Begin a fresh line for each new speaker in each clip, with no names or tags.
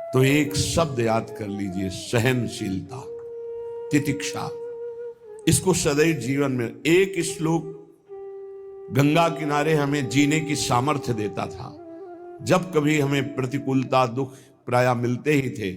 तो एक शब्द याद कर लीजिए, सहनशीलता, तितिक्षा। इसको सदैव जीवन में एक श्लोक गंगा किनारे हमें जीने की सामर्थ्य देता था। जब कभी हमें प्रतिकूलता दुख प्राय मिलते ही थे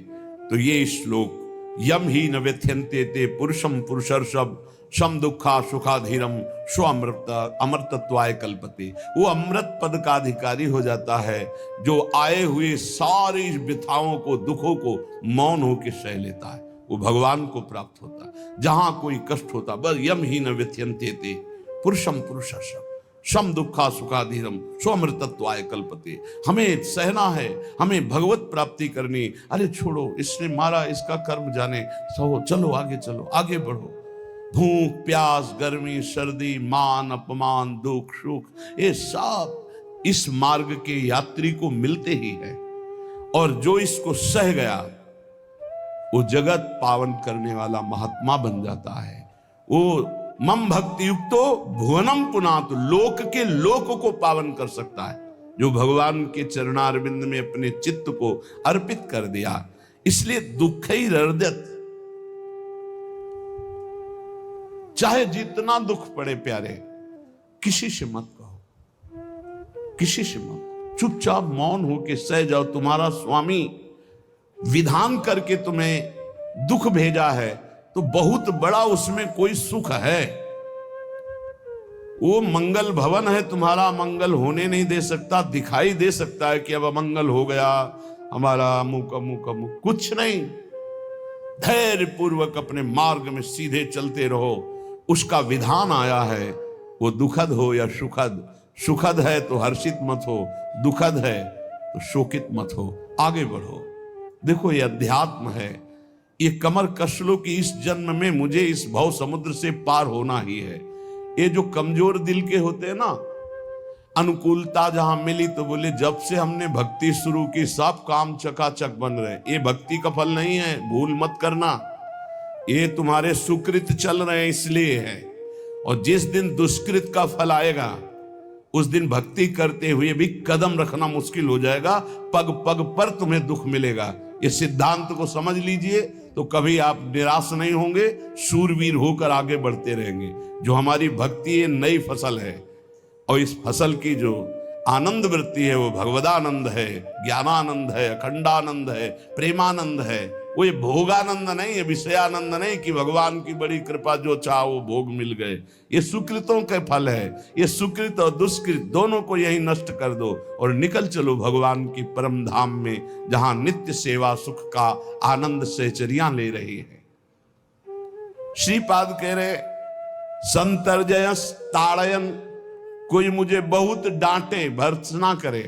तो ये श्लोक, यम ही न व्यथ्यन्ते ते पुरुषम पुरुषर्षभ सम दुखा सुखाधीरम स्व अमृतत्वाय कल्पते। वो अमृत पद का अधिकारी हो जाता है जो आए हुए सारी व्यथाओं को दुखों को मौन होकर सह लेता है, वो भगवान को प्राप्त होता है। जहां कोई कष्ट होता, बस यम ही न व्यथ्यन्ते ते पुरुषम पुरुषर्षभ सम दुखा सुखाधीरम स्वमृतत्वाय कल्पते। हमें सहना है, हमें भगवत प्राप्ति करनी। अरे छोड़ो, इसने मारा, इसका कर्म जाने, सहो, चलो आगे, चलो आगे बढ़ो। भूख प्यास गर्मी सर्दी मान अपमान दुख सुख, ये सब इस मार्ग के यात्री को मिलते ही है। और जो इसको सह गया वो जगत पावन करने वाला महात्मा बन जाता है। वो मम भक्ति युक्तो भुवनम पुनातु, लोक के लोक को पावन कर सकता है जो भगवान के चरणारविंद में अपने चित्त को अर्पित कर दिया। इसलिए दुख ही हृदयत, चाहे जितना दुख पड़े प्यारे, किसी से मत कहो, किसी से मत, चुपचाप मौन होके सह जाओ। तुम्हारा स्वामी विधान करके तुम्हें दुख भेजा है तो बहुत बड़ा उसमें कोई सुख है। वो मंगल भवन है, तुम्हारा मंगल होने नहीं दे सकता। दिखाई दे सकता है कि अब अमंगल हो गया हमारा, अमुक अमुक अमुक, कुछ नहीं। धैर्य पूर्वक अपने मार्ग में सीधे चलते रहो। उसका विधान आया है, वो दुखद हो या सुखद, सुखद है तो हर्षित मत हो, दुखद है तो शोकित मत हो, आगे बढ़ो। देखो ये अध्यात्म है, ये कमर कस लो कि इस जन्म में मुझे इस भव समुद्र से पार होना ही है। ये जो कमजोर दिल के होते हैं ना, अनुकूलता जहां मिली तो बोले जब से हमने भक्ति शुरू की सब काम चकाचक बन रहे। ये भक्ति का फल नहीं है, भूल मत करना। ये तुम्हारे सुकृत चल रहे हैं इसलिए है। और जिस दिन दुष्कृत का फल आएगा उस दिन भक्ति करते हुए भी कदम रखना मुश्किल हो जाएगा, पग पग पर तुम्हें दुख मिलेगा। ये सिद्धांत को समझ लीजिए तो कभी आप निराश नहीं होंगे, शूरवीर होकर आगे बढ़ते रहेंगे। जो हमारी भक्ति ये नई फसल है और इस फसल की जो आनंद वृत्ति है वो भगवदानंद है, ज्ञानानंद है, अखंडानंद है, प्रेमानंद है। वो ये भोगानंद नहीं है, विषयानंद नहीं कि भगवान की बड़ी कृपा जो चाह वो भोग मिल गए। ये सुकृतों के फल है। ये सुकृत और दुष्कृत दोनों को यही नष्ट कर दो और निकल चलो भगवान की परम धाम में, जहां नित्य सेवा सुख का आनंद सहचर्या ले रही है। श्रीपाद कह रहे, संतर्जयस ताड़यन, कोई मुझे बहुत डांटे भर्त्सना करे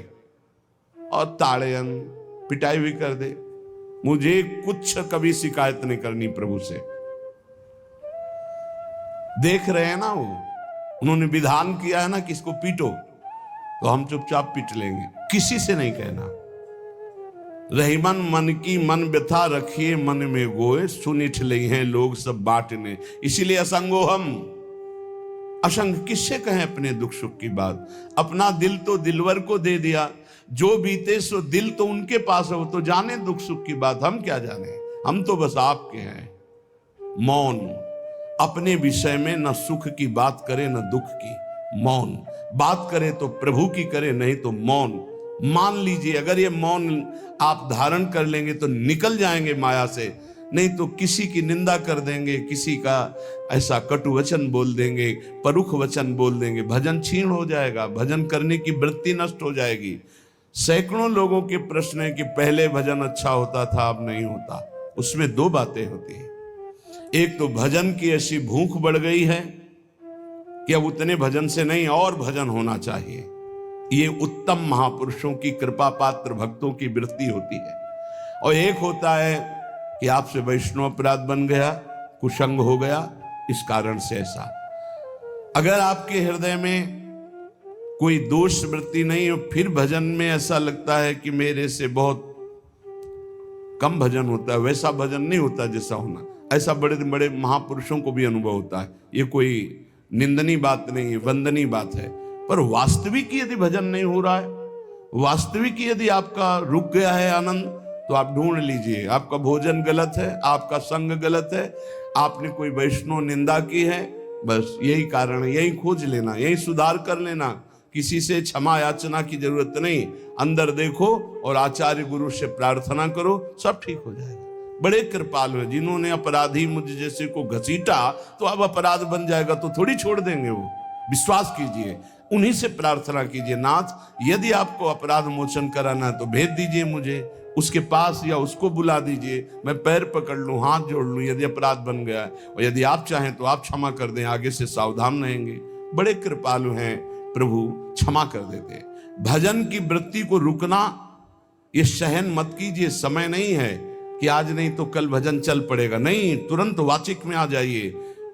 और ताड़यन पिटाई भी कर दे, मुझे कुछ कभी शिकायत नहीं करनी प्रभु से। देख रहे हैं ना, वो उन्होंने विधान किया है ना कि इसको पीटो, तो हम चुपचाप पीट लेंगे, किसी से नहीं कहना। रहीमन मन की मन व्यथा रखिए मन में गोए, सुनिठ ले हैं लोग सब बांटने। इसीलिए असंगो हम, असंग किससे कहें अपने दुख सुख की बात। अपना दिल तो दिलवर को दे दिया, जो बीते सो दिल तो उनके पास है, वो तो जाने दुख सुख की बात, हम क्या जाने। हम तो बस आपके हैं। मौन, अपने विषय में न सुख की बात करे न दुख की। मौन बात करे तो प्रभु की करे, नहीं तो मौन। मान लीजिए अगर ये मौन आप धारण कर लेंगे तो निकल जाएंगे माया से, नहीं तो किसी की निंदा कर देंगे, किसी का ऐसा कटु वचन बोल देंगे, परुख वचन बोल देंगे, भजन छीण हो जाएगा, भजन करने की वृत्ति नष्ट हो जाएगी। सैकड़ों लोगों के प्रश्न है कि पहले भजन अच्छा होता था अब नहीं होता। उसमें दो बातें होती हैं, एक तो भजन की ऐसी भूख बढ़ गई है कि अब उतने भजन से नहीं और भजन होना चाहिए। ये उत्तम महापुरुषों की कृपा पात्र भक्तों की वृत्ति होती है। और एक होता है कि आपसे वैष्णव अपराध बन गया, कुसंग हो गया, इस कारण से ऐसा। अगर आपके हृदय में कोई दोष वृत्ति नहीं हो, फिर भजन में ऐसा लगता है कि मेरे से बहुत कम भजन होता है, वैसा भजन नहीं होता जैसा होना। ऐसा बड़े बड़े महापुरुषों को भी अनुभव होता है। ये कोई निंदनीय बात नहीं है, वंदनीय बात है। पर वास्तविक यदि भजन नहीं हो रहा है, वास्तविक यदि आपका रुक गया है आनंद, तो आप ढूंढ लीजिए, आपका भोजन गलत है, आपका संग गलत है, आपने कोई वैष्णव निंदा की है, बस यही कारण है। यही खोज लेना, यही सुधार कर लेना, किसी से क्षमा याचना की जरूरत नहीं। अंदर देखो और आचार्य गुरु से प्रार्थना करो, सब ठीक हो जाएगा। बड़े कृपालु हैं, जिन्होंने अपराधी मुझ जैसे को घसीटा तो अब अपराध बन जाएगा तो थोड़ी छोड़ देंगे वो, विश्वास कीजिए। उन्हीं से प्रार्थना कीजिए, नाथ यदि आपको अपराध मोचन कराना है तो भेज दीजिए मुझे उसके पास, या उसको बुला दीजिए, मैं पैर पकड़ लूं, हाथ जोड़ लूं यदि अपराध बन गया है, और यदि आप चाहें तो आप क्षमा कर दें, आगे से सावधान रहेंगे। बड़े कृपालु हैं प्रभु, क्षमा कर देते। भजन की वृत्ति को रुकना ये सहन मत कीजिए। समय नहीं है कि आज नहीं तो कल भजन चल पड़ेगा, नहीं, तुरंत वाचिक में आ जाइए,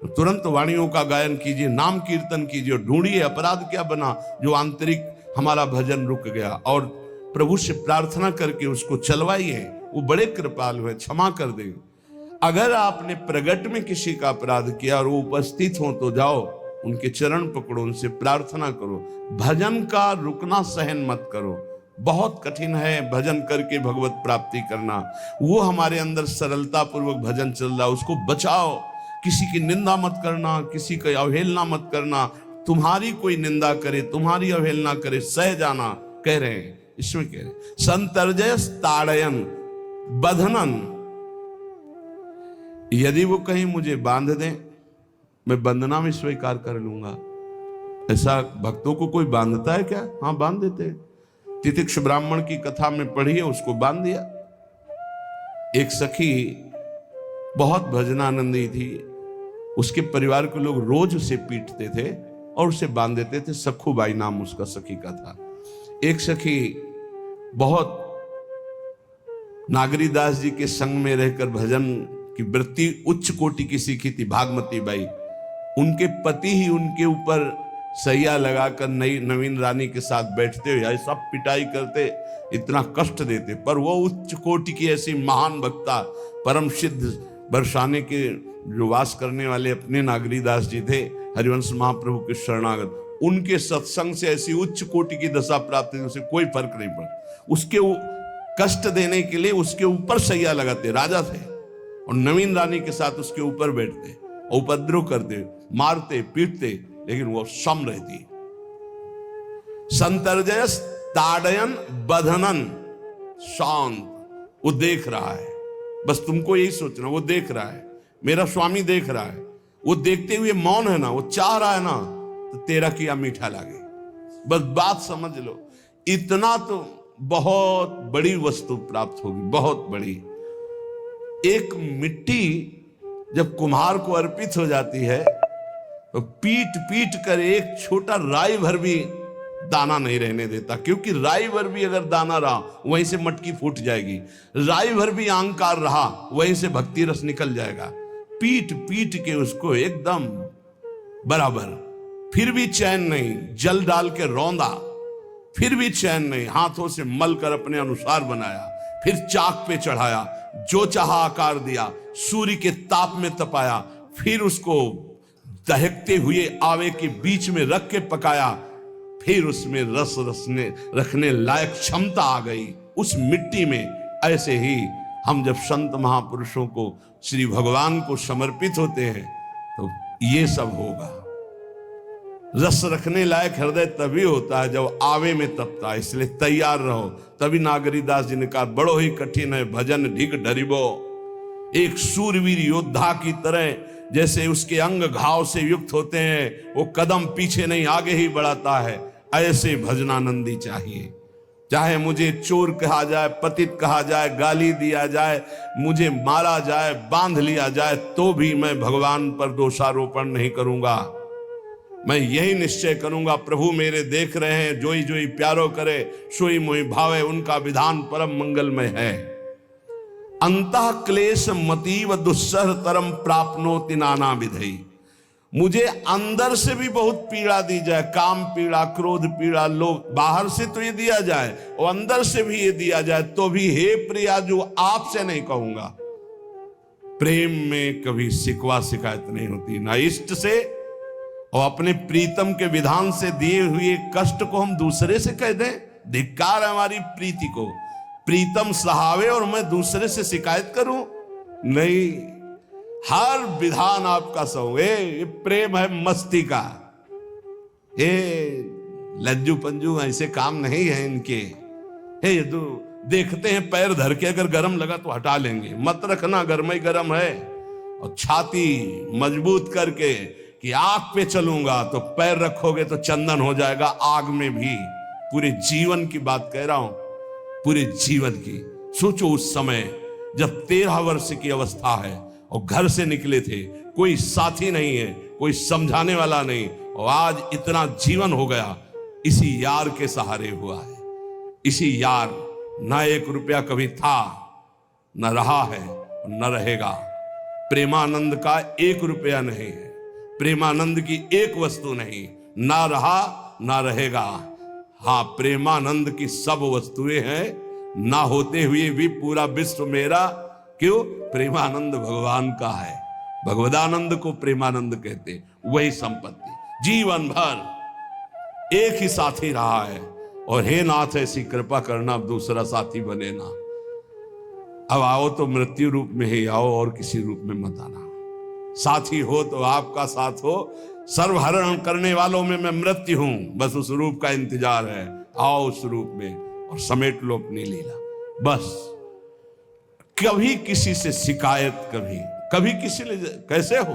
तुरंत वाणियों का गायन कीजिए, नाम कीर्तन कीजिए, ढूंढिए अपराध क्या बना जो आंतरिक हमारा भजन रुक गया, और प्रभु से प्रार्थना करके उसको चलवाइए। वो बड़े कृपालु है, क्षमा कर देंगे। अगर आपने प्रगट में किसी का अपराध किया और वो उपस्थित हो तो जाओ, उनके चरण पकड़ो, उनसे प्रार्थना करो। भजन का रुकना सहन मत करो। बहुत कठिन है भजन करके भगवत प्राप्ति करना। वो हमारे अंदर सरलता पूर्वक भजन चल रहा है, उसको बचाओ। किसी की निंदा मत करना, किसी की अवहेलना मत करना। तुम्हारी कोई निंदा करे, तुम्हारी अवहेलना करे, सह जाना, कह रहे हैं, इसमें कह रहे हैं। संतर्जय ताड़यन बंधनन, यदि वो कहीं मुझे बांध दें, मैं बंधना में स्वीकार कर लूंगा। ऐसा भक्तों को कोई बांधता है क्या? हाँ, बांध देते हैं। तितिक्ष ब्राह्मण की कथा में पढ़िए, उसको बांध दिया। एक सखी बहुत भजनानंदी थी, उसके परिवार के लोग रोज उसे पीटते थे और उसे बांध देते थे। सखूबाई नाम उसका सखी का था। एक सखी बहुत नागरीदास जी के संग में रहकर भजन की वृत्ति उच्च कोटि की सीखी थी, भागमती बाई। उनके पति ही उनके ऊपर सैया लगाकर नई नवीन रानी के साथ बैठते हुए ऐसा पिटाई करते, इतना कष्ट देते, पर वो उच्च कोटि की ऐसी महान वक्ता, परम सिद्ध बरसाने के जो वास करने वाले अपने नागरीदास जी थे, हरिवंश महाप्रभु के शरणागत, उनके सत्संग से ऐसी उच्च कोटि की दशा प्राप्त हुई, उसे कोई फर्क नहीं पड़ा। उसके कष्ट देने के लिए उसके ऊपर सैया लगाते, राजा थे, और नवीन रानी के साथ उसके ऊपर बैठते, उपद्रव करते, मारते पीटते, लेकिन वो सम रहती। संतर्जयस ताड़यन बंधनन, शांत, वो देख रहा है, बस तुमको यही सोचना, वो देख रहा है, मेरा स्वामी देख रहा है। वो देखते हुए मौन है ना, वो चाह रहा है ना, तो तेरा किया मीठा लगे, बस बात समझ लो। इतना तो बहुत बड़ी वस्तु प्राप्त होगी, बहुत बड़ी। एक मिट्टी जब कुम्हार को अर्पित हो जाती है तो पीट पीट कर एक छोटा राई भर भी दाना नहीं रहने देता, क्योंकि राई भर भी अगर दाना रहा वहीं से मटकी फूट जाएगी, राई भर भी अहंकार रहा वहीं से भक्ति रस निकल जाएगा। पीट पीट के उसको एकदम बराबर, फिर भी चैन नहीं, जल डाल के रौंदा, फिर भी चैन नहीं, हाथों से मल कर अपने अनुसार बनाया, फिर चाक पे चढ़ाया, जो चाहा आकार दिया, सूर्य के ताप में तपाया, फिर उसको दहकते हुए आवे के बीच में रख के पकाया, फिर उसमें रस रखने लायक क्षमता आ गई उस मिट्टी में। ऐसे ही हम जब संत महापुरुषों को, श्री भगवान को समर्पित होते हैं तो ये सब होगा। रस रखने लायक हृदय तभी होता है जब आवे में तपता है, इसलिए तैयार रहो। तभी नागरीदास जी ने कहा, बड़ो ही कठिन है भजन ढिक डरिबो। एक सूरवीर योद्धा की तरह जैसे उसके अंग घाव से युक्त होते हैं, वो कदम पीछे नहीं आगे ही बढ़ाता है, ऐसे भजनानंदी चाहिए। चाहे मुझे चोर कहा जाए, पतित कहा जाए, गाली दिया जाए, मुझे मारा जाए, बांध लिया जाए, तो भी मैं भगवान पर दोषारोपण नहीं करूंगा। मैं यही निश्चय करूंगा, प्रभु मेरे देख रहे हैं, जोई जोई प्यारो करे, सोई मोई भावे, उनका विधान परम मंगलमय है। अंतः क्लेश मतीव दुस्सह तरम प्राप्नोति नाना विधि। मुझे अंदर से भी बहुत पीड़ा दी जाए, काम पीड़ा, क्रोध पीड़ा, लोग बाहर से तो ये दिया जाए और अंदर से भी ये दिया जाए, तो भी हे प्रिया जो आपसे नहीं कहूंगा। प्रेम में कभी शिकवा शिकायत नहीं होती, ना इष्ट से और अपने प्रीतम के विधान से दिए हुए कष्ट को हम दूसरे से कह दें, धिक्कार हमारी प्रीति को। प्रीतम सहावे और मैं दूसरे से शिकायत करूं? नहीं, हर विधान आपका सहो। ये प्रेम है मस्ती का, ये लज्जू पंजू ऐसे काम नहीं है इनके। ये तो देखते हैं पैर धर के, अगर गर्म लगा तो हटा लेंगे, मत रखना गर्म ही गर्म है। और छाती मजबूत करके कि आग पे चलूंगा, तो पैर रखोगे तो चंदन हो जाएगा आग में भी। पूरे जीवन की बात कह रहा हूं, पूरे जीवन की। सोचो उस समय जब 13 वर्ष की अवस्था है और घर से निकले थे, कोई साथी नहीं है, कोई समझाने वाला नहीं, और आज इतना जीवन हो गया इसी यार के सहारे हुआ है। इसी यार, ना 1 रुपया कभी था, न रहा है, न रहेगा। प्रेमानंद का 1 रुपया नहीं है, प्रेमानंद की एक वस्तु नहीं, ना रहा ना रहेगा। हाँ, प्रेमानंद की सब वस्तुएं हैं, ना होते हुए भी पूरा विश्व मेरा। क्यों? प्रेमानंद भगवान का है, भगवदानंद को प्रेमानंद कहते। वही संपत्ति जीवन भर एक ही साथी रहा है। और हे नाथ, ऐसी कृपा करना अब दूसरा साथी बने ना। अब आओ तो मृत्यु रूप में ही आओ, और किसी रूप में मत आना। साथी हो तो आपका साथ हो। सर्वहरण करने वालों में मैं मृत्यु हूं, बस उस रूप का इंतजार है। आओ उस रूप में और समेट लो अपनी लीला। बस कभी किसी से शिकायत, कभी किसी ने कैसे हो,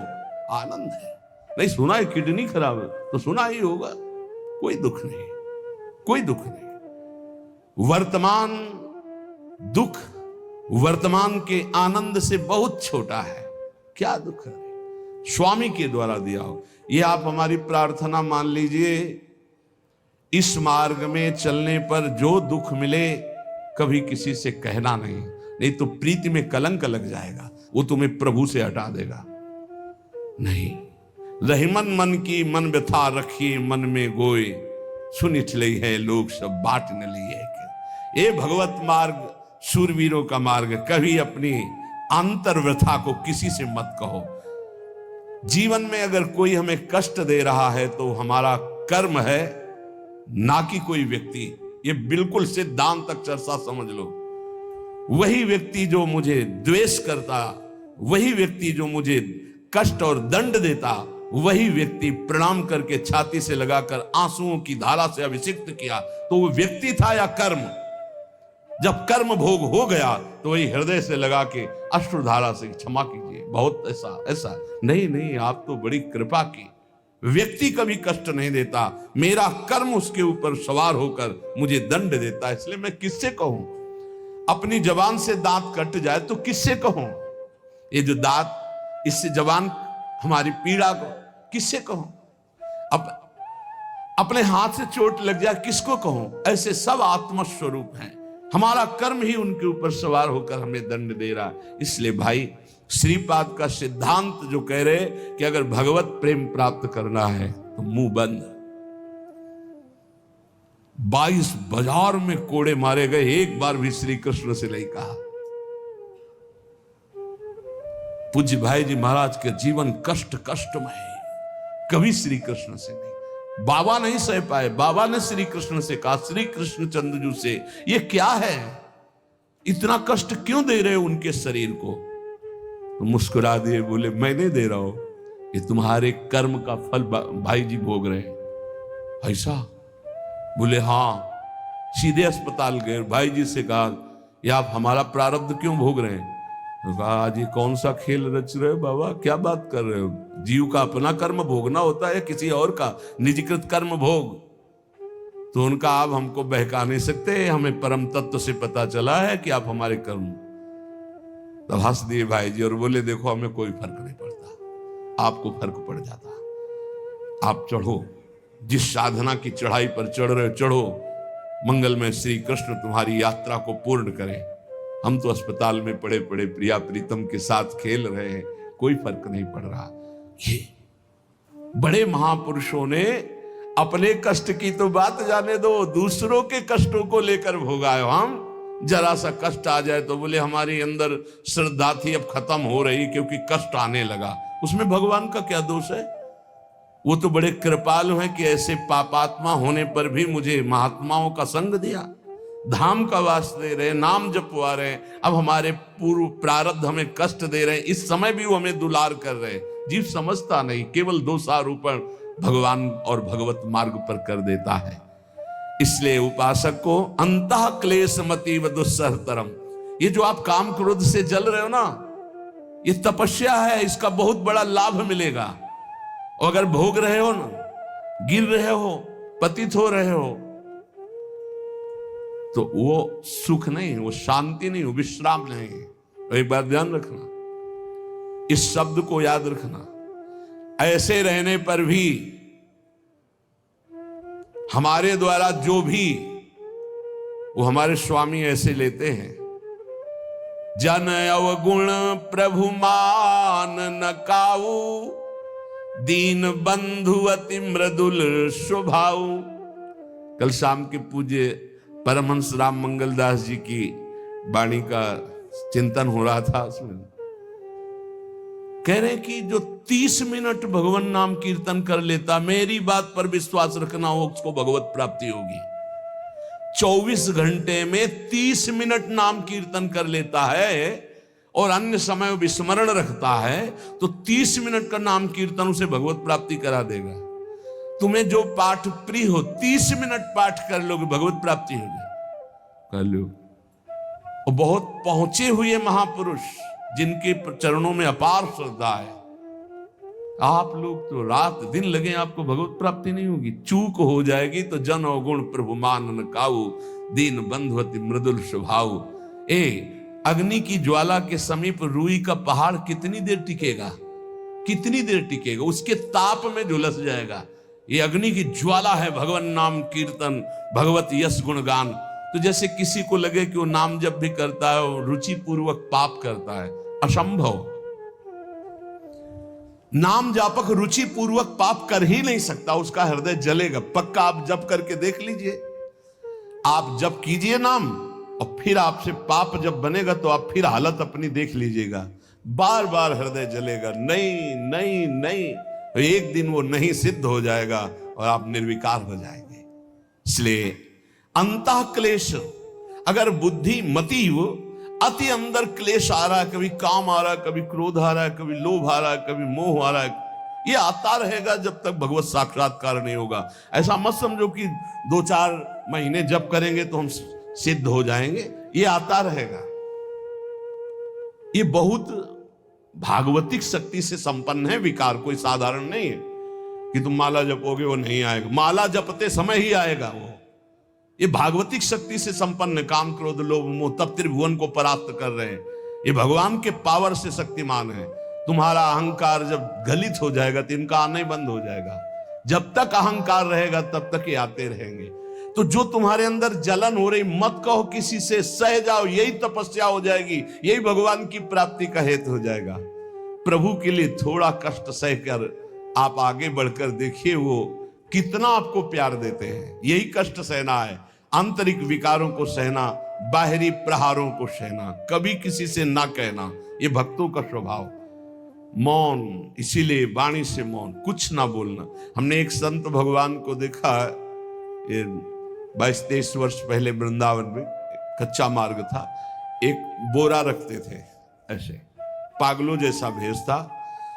आनंद है। नहीं सुना है किडनी खराब है तो सुना ही होगा, कोई दुख नहीं, कोई दुख नहीं। वर्तमान दुख वर्तमान के आनंद से बहुत छोटा है। क्या दुख है? स्वामी के द्वारा दिया हो। ये आप हमारी प्रार्थना मान लीजिए, इस मार्ग में चलने पर जो दुख मिले कभी किसी से कहना नहीं तो प्रीति में कलंक लग जाएगा, वो तुम्हें प्रभु से हटा देगा। नहीं, रहीमन मन की मन व्यथा रखिए मन में गोए, सुनिठ लई है लोग सब बाट न लिए। ये भगवत मार्ग शूरवीरों का मार्ग। कभी अपनी अंतर व्यथा को किसी से मत कहो। जीवन में अगर कोई हमें कष्ट दे रहा है तो हमारा कर्म है, ना कि कोई व्यक्ति। ये बिल्कुल सिद्धांत चर्चा समझ लो। वही व्यक्ति जो मुझे द्वेष करता, वही व्यक्ति जो मुझे कष्ट और दंड देता, वही व्यक्ति प्रणाम करके छाती से लगाकर आंसुओं की धारा से अभिषिक्त किया, तो वो व्यक्ति था या कर्म? जब कर्म भोग हो गया तो वही हृदय से लगा के अश्रुधारा से क्षमा कीजिए, बहुत ऐसा नहीं, आप तो बड़ी कृपा की। व्यक्ति कभी कष्ट नहीं देता, मेरा कर्म उसके ऊपर सवार होकर मुझे दंड देता है। इसलिए मैं किससे कहूं? अपनी जबान से दांत कट जाए तो किससे कहूं? ये जो दांत, इससे जबान हमारी पीड़ा को किससे कहूं? अपने हाथ से चोट लग जाए किसको कहूं? ऐसे सब आत्मस्वरूप हैं। हमारा कर्म ही उनके ऊपर सवार होकर हमें दंड दे रहा है। इसलिए भाई, श्रीपाद का सिद्धांत जो कह रहे कि अगर भगवत प्रेम प्राप्त करना है तो मुंह बंद। 22 बाजार में कोड़े मारे गए, एक बार भी श्री कृष्ण से नहीं कहा। पूज्य भाई जी महाराज के जीवन कष्टमय है, कभी श्री कृष्ण से नहीं। बाबा नहीं सह पाए, बाबा ने श्री कृष्ण से कहा, श्री कृष्ण चंद्रजू से, ये क्या है, इतना कष्ट क्यों दे रहे हो उनके शरीर को? तो मुस्कुरा दिए, बोले मैं नहीं दे रहा हूं, ये तुम्हारे कर्म का फल भाई जी भोग रहे हैं। ऐसा? बोले हाँ। सीधे अस्पताल गए, भाई जी से कहा, ये आप हमारा प्रारब्ध क्यों भोग रहे हैं? तो कहा, आज ये कौन सा खेल रच रहे हो बाबा, क्या बात कर रहे हो? जीव का अपना कर्म भोगना होता है, किसी और का निजकृत कर्म भोग? तो उनका, आप हमको बहका नहीं सकते, हमें परम तत्व से पता चला है कि आप हमारे कर्म। तब हंस दिए भाई जी और बोले, देखो हमें कोई फर्क नहीं पड़ता, आपको फर्क पड़ जाता। आप चढ़ो, जिस साधना की चढ़ाई पर चढ़ रहे हो चढ़ो, मंगलमय श्री कृष्ण तुम्हारी यात्रा को पूर्ण करें। हम तो अस्पताल में पड़े पड़े प्रिया प्रीतम के साथ खेल रहे हैं, कोई फर्क नहीं पड़ रहा। ये बड़े महापुरुषों ने अपने कष्ट की तो बात जाने दो, दूसरों के कष्टों को लेकर भोगाए। हम जरा सा कष्ट आ जाए तो बोले हमारी अंदर श्रद्धा थी अब खत्म हो रही क्योंकि कष्ट आने लगा। उसमें भगवान का क्या दोष है? वो तो बड़े कृपालु हैं कि ऐसे पापात्मा होने पर भी मुझे महात्माओं का संग दिया। धाम का वास दे रहे, नाम जपवा रहे। अब हमारे पूर्व प्रारब्ध हमें कष्ट दे रहे हैं, इस समय भी वो हमें दुलार कर रहे हैं। जीव समझता नहीं, केवल दोषारोपण भगवान और भगवत मार्ग पर कर देता है। इसलिए उपासक को अंतः क्लेश मति व दुस्सहतरम, ये जो आप काम क्रोध से जल रहे हो ना, ये तपस्या है, इसका बहुत बड़ा लाभ मिलेगा। और अगर भोग रहे हो ना, गिर रहे हो, पतित हो रहे हो, तो वो सुख नहीं, वो शांति नहीं, वो विश्राम नहीं। तो एक बात ध्यान रखना, इस शब्द को याद रखना। ऐसे रहने पर भी हमारे द्वारा जो भी वो हमारे स्वामी ऐसे लेते हैं, जन अवगुण प्रभु मान न काऊ, दीन बंधु अति मृदुल स्वभाव। कल शाम के पूज्य परमहंस राम मंगल दास जी की वाणी का चिंतन हो रहा था। उसमें कह रहे कि जो 30 मिनट भगवान नाम कीर्तन कर लेता, मेरी बात पर विश्वास रखना हो, उसको भगवत प्राप्ति होगी। 24 घंटे में 30 मिनट नाम कीर्तन कर लेता है और अन्य समय विस्मरण रखता है, तो 30 मिनट का नाम कीर्तन उसे भगवत प्राप्ति करा देगा। तुम्हें जो पाठ प्रिय हो, 30 मिनट पाठ कर लोगे, भगवत प्राप्ति होगी। कर लो। और बहुत पहुंचे हुए महापुरुष जिनके चरणों में अपार श्रद्धा है, आप लोग तो रात दिन लगे, आपको भगवत प्राप्ति नहीं होगी। चूक हो जाएगी तो जन अवगुण प्रभु मान न काऊ, दीन बंधुअति मृदुल स्वभाव। अग्नि की ज्वाला के समीप रुई का पहाड़ कितनी देर टिकेगा? कितनी देर टिकेगा? उसके ताप में झुलस जाएगा। ये अग्नि की ज्वाला है भगवान नाम कीर्तन, भगवत यश गुणगान। तो जैसे किसी को लगे कि वो नाम जब भी करता है वो रुचि पूर्वक पाप करता है, असंभव। नाम जापक रुचि पूर्वक पाप कर ही नहीं सकता, उसका हृदय जलेगा पक्का। आप जप करके देख लीजिए, आप जप कीजिए नाम, और फिर आपसे पाप जब बनेगा तो आप फिर हालत अपनी देख लीजिएगा, बार बार हृदय जलेगा, नहीं नहीं नहीं। तो एक दिन वो नहीं सिद्ध हो जाएगा और आप निर्विकार हो जाएंगे। इसलिए अंतः क्लेश, अगर बुद्धि मति हो, अति अंदर क्लेश आ रहा है, कभी काम आ रहा है, कभी क्रोध आ रहा है, कभी लोभ आ रहा है, कभी मोह आ रहा है, ये आता रहेगा जब तक भगवत साक्षात्कार नहीं होगा। ऐसा मत समझो कि 2-4 महीने जप करेंगे तो हम सिद्ध हो जाएंगे, ये आता रहेगा। ये बहुत भागवतिक शक्ति से संपन्न है विकार, कोई साधारण नहीं है कि तुम माला जपोगे वो नहीं आएगा। माला जपते समय ही आएगा वो। ये भागवतिक शक्ति से संपन्न, काम क्रोध लोभ मोह तब त्रिभुवन को परास्त कर रहे हैं। ये भगवान के पावर से शक्तिमान है। तुम्हारा अहंकार जब गलित हो जाएगा तो इनका आना ही बंद हो जाएगा। जब तक अहंकार रहेगा तब तक ये आते रहेंगे। तो जो तुम्हारे अंदर जलन हो रही, मत कहो किसी से, सह जाओ, यही तपस्या हो जाएगी, यही भगवान की प्राप्ति का हेतु हो जाएगा। प्रभु के लिए थोड़ा कष्ट सहकर आप आगे बढ़कर देखिए वो कितना आपको प्यार देते हैं। यही कष्ट सहना है, आंतरिक विकारों को सहना, बाहरी प्रहारों को सहना, कभी किसी से ना कहना, ये भक्तों का स्वभाव। मौन, इसीलिए वाणी से मौन, कुछ ना बोलना। हमने एक संत भगवान को देखा, ये 22-23 वर्ष पहले वृंदावन में कच्चा मार्ग था, एक बोरा रखते थे ऐसे, पागलों जैसा भेष था।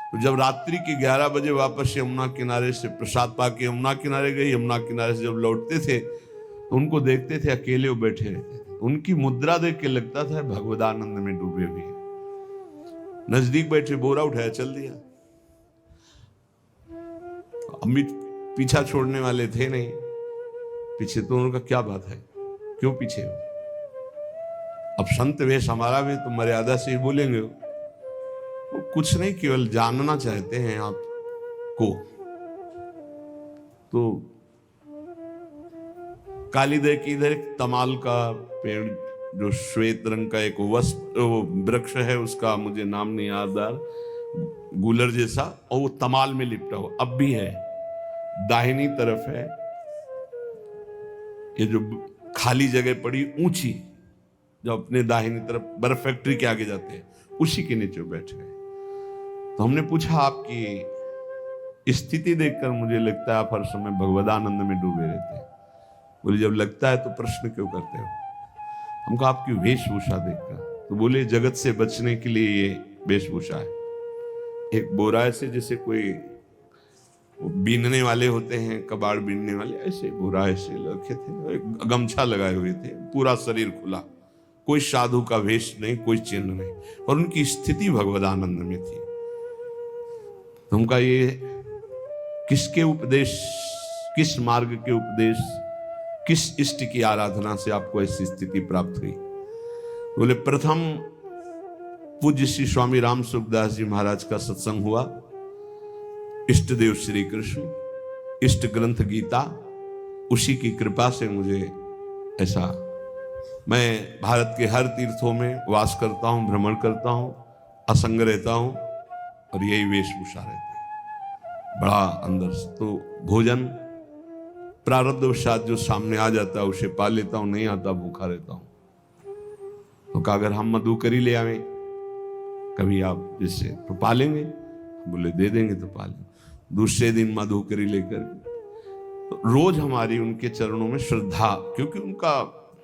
तो जब रात्रि के 11 बजे वापस यमुना किनारे से प्रसाद पाके यमुना किनारे गए, यमुना किनारे से जब लौटते थे तो उनको देखते थे अकेले वो बैठे रहते थे। उनकी मुद्रा देख के लगता था भगवदानंद में डूबे हुए हैं। नजदीक बैठे, बोरा उठाया, चल दिया। अमित पीछा छोड़ने वाले थे नहीं, पीछे तो उनका क्या बात है, क्यों पीछे हो? अब संत वेश हमारा भी तो मर्यादा से ही बोलेंगे। वो कुछ नहीं, केवल जानना चाहते हैं आपको। तो कालीदय की इधर एक तमाल का पेड़, जो श्वेत रंग का एक वृक्ष है, उसका मुझे नाम नहीं याद आ रहा, गूलर जैसा, और वो तमाल में लिपटा हुआ अब भी है। दाहिनी तरफ है ये जो खाली जगह पड़ी ऊंची, जो अपने दाहिनी तरफ बर्फ फैक्ट्री के आगे जाते हैं, उसी के नीचे बैठे गए। तो हमने पूछा, आपकी स्थिति देखकर मुझे लगता है आप हर समय भगवदानंद में डूबे रहते हैं। बोले, जब लगता है तो प्रश्न क्यों करते हो? हम कहा आपकी वेशभूषा देखकर, तो बोले जगत से बचने के लिए ये वेशभूषा है। एक बोरा ऐसे जैसे कोई बीनने वाले होते हैं, कबाड़ बीनने वाले, ऐसे बोरा ऐसे रखे थे, एक गमछा लगाए हुए थे, पूरा शरीर खुला, कोई साधु का वेश नहीं, कोई चिन्ह नहीं, और उनकी स्थिति भगवदानंद में थी। तो उनका ये किसके उपदेश, किस मार्ग के उपदेश, किस इष्ट की आराधना से आपको ऐसी स्थिति प्राप्त हुई? बोले प्रथम पूज्य श्री स्वामी राम सुखदास जी महाराज का सत्संग हुआ, इष्ट देव श्री कृष्ण, इष्ट ग्रंथ गीता, उसी की कृपा से मुझे ऐसा, मैं भारत के हर तीर्थों में वास करता हूं, भ्रमण करता हूं, असंग रहता हूं, और यही वेशभूषा रहती है बड़ा अंदर से। तो भोजन प्रारब्धवशात जो सामने आ जाता है उसे पा लेता हूं, नहीं आता भूखा रहता हूं। तो कहा अगर हम मधुकरी ले आवे कभी आप जिससे तो पालेंगे, बोले दे देंगे तो पालेंगे। दूसरे दिन मधुकरी लेकर तो रोज हमारी उनके चरणों में श्रद्धा, क्योंकि उनका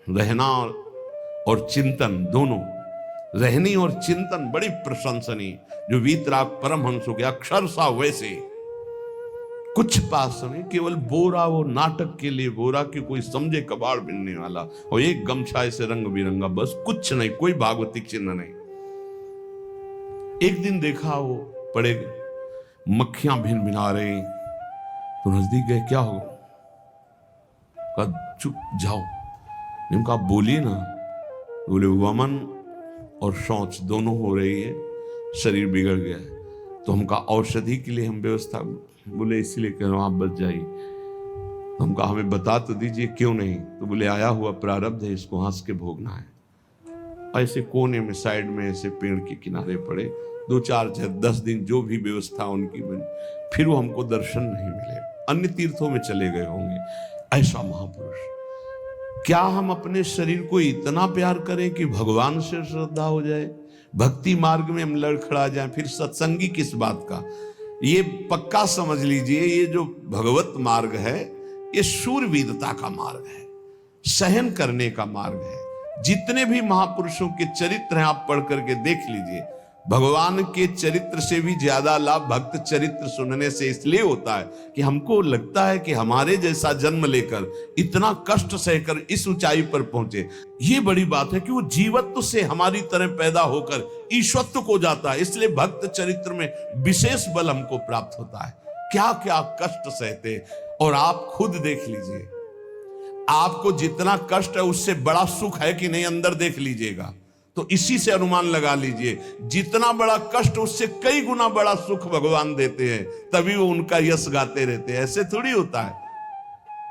रहना और चिंतन दोनों, रहनी और चिंतन बड़ी प्रशंसनीय, जो वीतराग परमहंस हो गया अक्षरशः वैसे कुछ पास नहीं, केवल बोरा, वो नाटक के लिए बोरा कि कोई समझे कबाड़ बिनने वाला, और एक गमछा ऐसे रंग बिरंगा, बस कुछ नहीं, कोई भागवतिक चिन्ह नहीं। एक दिन देखा वो पड़े मक्खियां भिन भिना रही, तो नजदीक गए, क्या हो? कहा चुप जाओ। उनका बोलिए ना। बोले वमन और शौच दोनों हो रही है, शरीर बिगड़ गया है, तो हमका औषधि के लिए हम व्यवस्था, बोले इसलिए कह रहा हूं आप बच जाइए। तो हमका हमें बता तो दीजिए क्यों नहीं? तो बोले आया हुआ प्रारब्ध है, इसको हंस के भोगना है। ऐसे कोने में साइड में ऐसे पेड़ के किनारे पड़े, 2 4 10 दिन जो भी व्यवस्था उनकी बनी, फिर वो हमको दर्शन नहीं मिले, अन्य तीर्थों में चले गए होंगे। ऐसा महापुरुष, क्या हम अपने शरीर को इतना प्यार करें कि भगवान से श्रद्धा हो जाए, भक्ति मार्ग में हम लड़खड़ा जाएं, फिर सत्संगी किस बात का? ये पक्का समझ लीजिए, ये जो भगवत मार्ग है ये शूरवीरता का मार्ग है, सहन करने का मार्ग है। जितने भी महापुरुषों के चरित्र हैं आप पढ़ करके देख लीजिए, भगवान के चरित्र से भी ज्यादा लाभ भक्त चरित्र सुनने से इसलिए होता है कि हमको लगता है कि हमारे जैसा जन्म लेकर इतना कष्ट सहकर इस ऊंचाई पर पहुंचे, ये बड़ी बात है कि वो जीवत्व से हमारी तरह पैदा होकर ईश्वत्व को जाता है। इसलिए भक्त चरित्र में विशेष बल हमको प्राप्त होता है। क्या क्या कष्ट सहते, और आप खुद देख लीजिए, आपको जितना कष्ट है उससे बड़ा सुख है कि नहीं, अंदर देख लीजिएगा तो इसी से अनुमान लगा लीजिए, जितना बड़ा कष्ट उससे कई गुना बड़ा सुख भगवान देते हैं, तभी वो उनका यश गाते रहते हैं। ऐसे थोड़ी होता है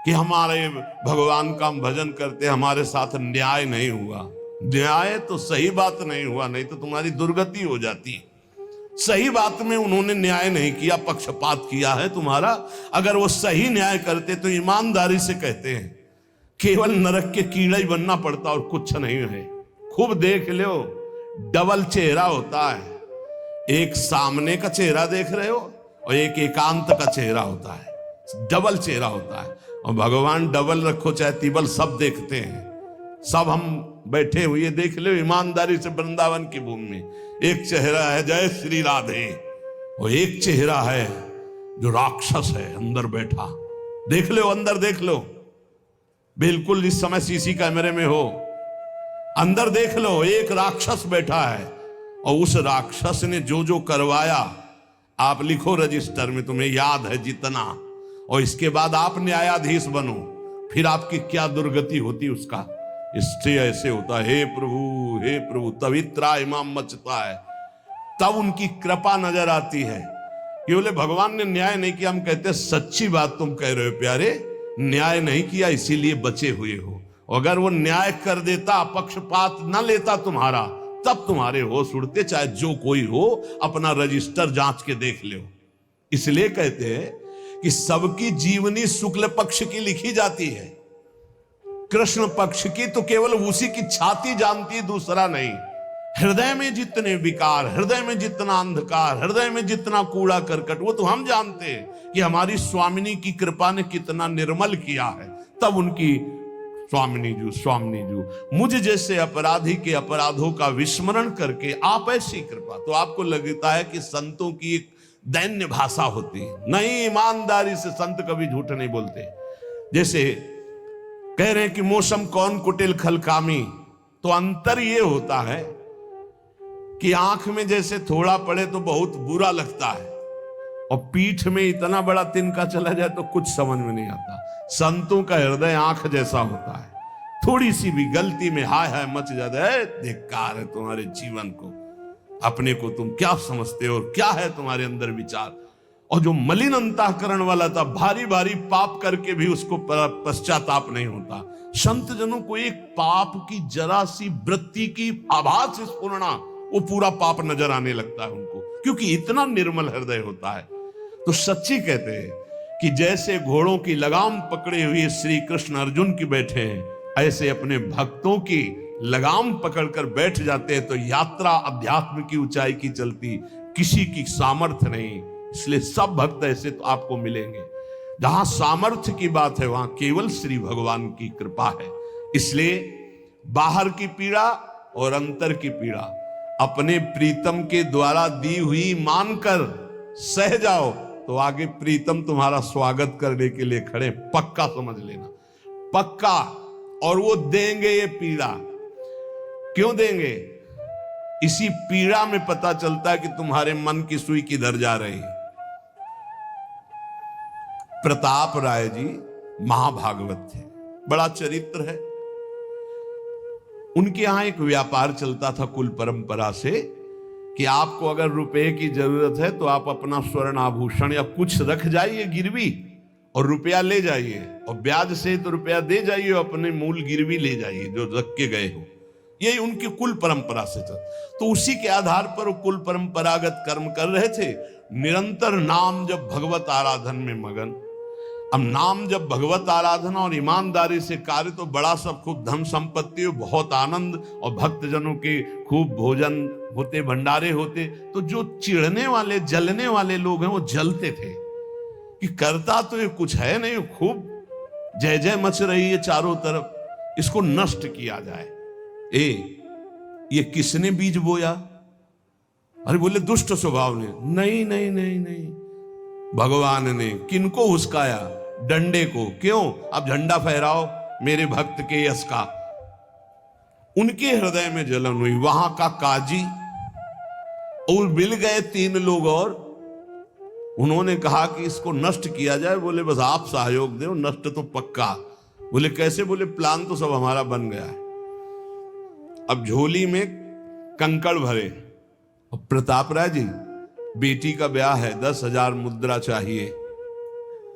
कि हमारे भगवान का हम भजन करते, हमारे साथ न्याय नहीं हुआ। न्याय तो सही बात नहीं हुआ, नहीं तो तुम्हारी दुर्गति हो जाती। सही बात में उन्होंने न्याय नहीं किया, पक्षपात किया है तुम्हारा। अगर वो सही न्याय करते तो ईमानदारी से कहते हैं, केवल नरक के कीड़ा ही बनना पड़ता और कुछ नहीं है। खूब देख लो, डबल चेहरा होता है, एक सामने का चेहरा देख रहे हो और एक एकांत का चेहरा होता है, डबल चेहरा होता है। और भगवान डबल रखो चाहे तिबल, सब देखते हैं। सब हम बैठे हुए देख लो ईमानदारी से वृंदावन की भूमि में, एक चेहरा है जय श्री राधे, और एक चेहरा है जो राक्षस है अंदर बैठा। देख लो, अंदर देख लो, बिल्कुल इस समय सीसी कैमरे में हो, अंदर देख लो, एक राक्षस बैठा है, और उस राक्षस ने जो जो करवाया आप लिखो रजिस्टर में, तुम्हें याद है जितना, और इसके बाद आप न्यायाधीश बनो, फिर आपकी क्या दुर्गति होती उसका। इससे ऐसे होता है, हे प्रभु, तभी त्राहिमाम मचता है, तब उनकी कृपा नजर आती है कि बोले भगवान ने न्याय नहीं किया। हम कहते सच्ची बात तुम कह रहे हो प्यारे, न्याय नहीं किया इसीलिए बचे हुए हो। अगर वो न्याय कर देता, पक्षपात न लेता तुम्हारा, तब तुम्हारे होश उड़ते, चाहे जो कोई हो, अपना रजिस्टर जांच के देख लो। इसलिए कहते हैं कि सबकी जीवनी शुक्ल पक्ष की लिखी जाती है, कृष्ण पक्ष की तो केवल उसी की छाती जानती है, दूसरा नहीं। हृदय में जितने विकार, हृदय में जितना अंधकार, हृदय में जितना कूड़ा करकट, वो तो हम जानते हैं कि हमारी स्वामिनी की कृपा ने कितना निर्मल किया है, तब उनकी स्वामिनी जू, स्वामिनी जू, मुझ जैसे अपराधी के अपराधों का विस्मरण करके आप ऐसी कृपा। तो आपको लगता है कि संतों की एक दैन्य भाषा होती है। नहीं, ईमानदारी से संत कभी झूठ नहीं बोलते। जैसे कह रहे हैं कि मौसम कौन कुटिल खलकामी, तो अंतर ये होता है कि आंख में जैसे थोड़ा पड़े तो बहुत बुरा लगता है, और पीठ में इतना बड़ा तिनका चला जाए तो कुछ समझ में नहीं आता। संतों का हृदय आंख जैसा होता है, थोड़ी सी भी गलती में हाय हाय मच जाता है। धिक्कार है तुम्हारे जीवन को, अपने को तुम क्या समझते हो, और क्या है तुम्हारे अंदर विचार। और जो मलिन अंतःकरण वाला था, भारी भारी पाप करके भी उसको पश्चाताप नहीं होता। संत जनों को एक पाप की जरा सी वृत्ति की आभास स्फुरना, वो पूरा पाप नजर आने लगता है उनको, क्योंकि इतना निर्मल हृदय होता है। तो सच्ची कहते हैं कि जैसे घोड़ों की लगाम पकड़े हुए श्री कृष्ण अर्जुन की बैठे हैं, ऐसे अपने भक्तों की लगाम पकड़कर बैठ जाते हैं, तो यात्रा अध्यात्म की ऊंचाई की चलती, किसी की सामर्थ्य नहीं। इसलिए सब भक्त ऐसे तो आपको मिलेंगे। जहां सामर्थ्य की बात है वहां केवल श्री भगवान की कृपा है। इसलिए बाहर की पीड़ा और अंतर की पीड़ा अपने प्रीतम के द्वारा दी हुई मानकर सह जाओ, तो आगे प्रीतम तुम्हारा स्वागत करने के लिए खड़े, पक्का समझ लेना, पक्का। और वो देंगे ये पीड़ा। क्यों देंगे? इसी पीड़ा में पता चलता है कि तुम्हारे मन की सुई किधर जा रही है। प्रताप राय जी महाभागवत थे, बड़ा चरित्र है। उनके यहां एक व्यापार चलता था कुल परंपरा से कि आपको अगर रुपए की जरूरत है तो आप अपना स्वर्ण आभूषण या कुछ रख जाइए गिरवी, और रुपया ले जाइए, और ब्याज से तो रुपया दे जाइए, अपने मूल गिरवी ले जाइए जो रख के गए हो। यही उनकी कुल परंपरा से था। तो उसी के आधार पर वो कुल परंपरागत कर्म कर रहे थे। निरंतर नाम जब भगवत आराधन में मगन। अब नाम जब भगवत आराधना और ईमानदारी से कार्य, तो बड़ा सब खूब धन संपत्ति, बहुत आनंद, और भक्तजनों के खूब भोजन होते, भंडारे होते। तो जो चिढ़ने वाले जलने वाले लोग हैं वो जलते थे कि करता तो ये कुछ है नहीं, खूब जय जय मच रही है चारों तरफ, इसको नष्ट किया जाए। ये किसने बीज बोया? अरे बोले दुष्ट स्वभाव ने। नहीं नहीं नहीं नहीं, भगवान ने। किनको हुस्काया? डंडे को। क्यों? अब झंडा फहराओ मेरे भक्त के यश का। उनके हृदय में जलन हुई। वहां का काजी और मिल गए 3 लोग, और उन्होंने कहा कि इसको नष्ट किया जाए। बोले बस आप सहयोग दो, नष्ट तो पक्का। बोले कैसे? बोले प्लान तो सब हमारा बन गया है। अब झोली में कंकड़ भरे, और प्रताप राय जी बेटी का ब्याह है, 10,000 मुद्रा चाहिए।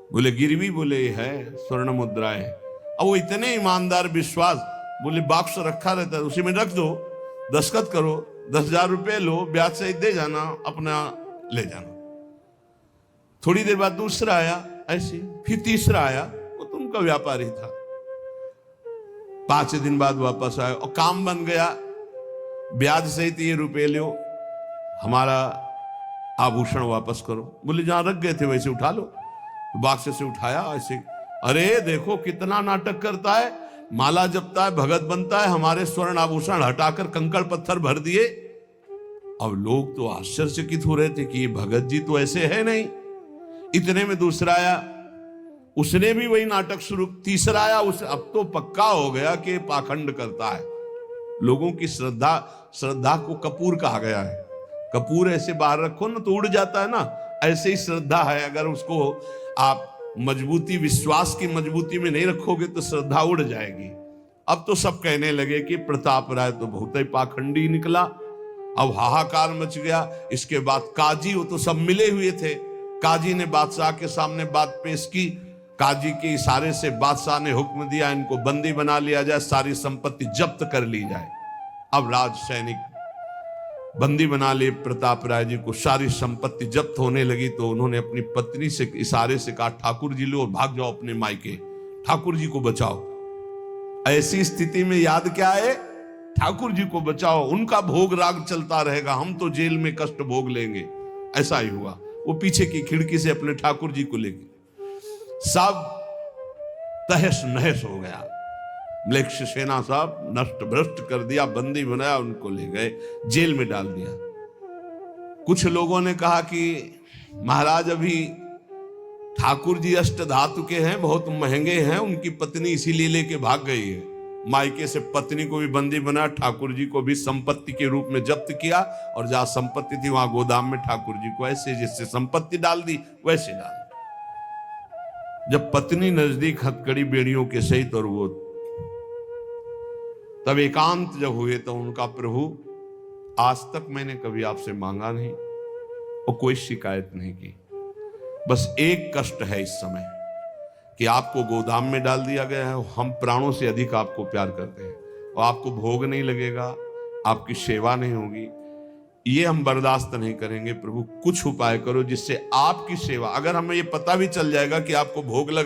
बोले गिरवी? बोले है स्वर्ण मुद्राएं। अब वो इतने ईमानदार विश्वास, बोले बॉक्स रखा रहता है उसी में रख दो, दस्तखत करो, 10,000 रुपए लो, ब्याज से दे जाना, अपना ले जाना। थोड़ी देर बाद दूसरा आया ऐसे, फिर तीसरा आया, वो तो उनका व्यापारी था। 5 दिन बाद वापस आया और काम बन गया, ब्याज सहित ये रुपए लो, हमारा आभूषण वापस करो। बोले जहां रख गए थे वैसे उठा लो। तो बाक्स से उठाया ऐसे, अरे देखो कितना नाटक करता है, माला जपता है, भगत बनता है, हमारे स्वर्ण आभूषण हटाकर कंकड़ पत्थर भर दिए। अब लोग तो आश्चर्यचकित हो रहे थे कि ये भगत जी तो ऐसे है नहीं। इतने में दूसरा आया, उसने भी वही नाटक शुरू। तीसरा आया, उस अब तो पक्का हो गया कि पाखंड करता है। लोगों की श्रद्धा को कपूर कहा गया है। कपूर ऐसे बाहर रखो ना तो उड़ जाता है ना, ऐसे ही श्रद्धा है। अगर उसको आप मजबूती, विश्वास की मजबूती में नहीं रखोगे तो श्रद्धा उड़ जाएगी। अब तो सब कहने लगे कि प्रताप राय तो बहुत ही पाखंडी निकला। अब हाहाकार मच गया। इसके बाद काजी, वो तो सब मिले हुए थे, काजी ने बादशाह के सामने बात पेश की। काजी के इशारे से बादशाह ने हुक्म दिया इनको बंदी बना लिया जाए, सारी संपत्ति जब्त कर ली जाए। अब राज सैनिक बंदी बना लिए प्रताप राय जी को, सारी संपत्ति जब्त होने लगी। तो उन्होंने अपनी पत्नी से इशारे से कहा ठाकुर जी लो और भाग जाओ अपने मायके, ठाकुर जी को बचाओ। ऐसी स्थिति में याद क्या है? ठाकुर जी को बचाओ, उनका भोग राग चलता रहेगा, हम तो जेल में कष्ट भोग लेंगे। ऐसा ही हुआ। वो पीछे की खिड़की से अपने ठाकुर जी को लेके सब तहस नहस हो गया। म्लेच्छ सेना साहब नष्ट भ्रष्ट कर दिया, बंदी बनाया, उनको ले गए, जेल में डाल दिया। कुछ लोगों ने कहा कि महाराज अभी ठाकुर जी अष्ट धातु के हैं, बहुत महंगे हैं, उनकी पत्नी इसीलिए लेके भाग गई है। मायके से पत्नी को भी बंदी बनाया, ठाकुर जी को भी संपत्ति के रूप में जब्त किया, और जहां संपत्ति थी वहां गोदाम में ठाकुर जी को ऐसे जिससे संपत्ति डाल दी वैसे डाल दी। जब पत्नी नजदीक हथकड़ी बेड़ियों के सहित और वो तब एकांत जब हुए तो उनका प्रभु आज तक मैंने कभी आपसे मांगा नहीं और कोई शिकायत नहीं की, बस एक कष्ट है इस समय कि आपको गोदाम में डाल दिया गया है, हम प्राणों से अधिक आपको प्यार करते हैं और आपको भोग नहीं लगेगा, आपकी सेवा नहीं होगी, ये हम बर्दाश्त नहीं करेंगे। प्रभु कुछ उपाय करो जिससे आपकी सेवा, अगर हमें ये पता भी चल जाएगा कि आपको भोग लग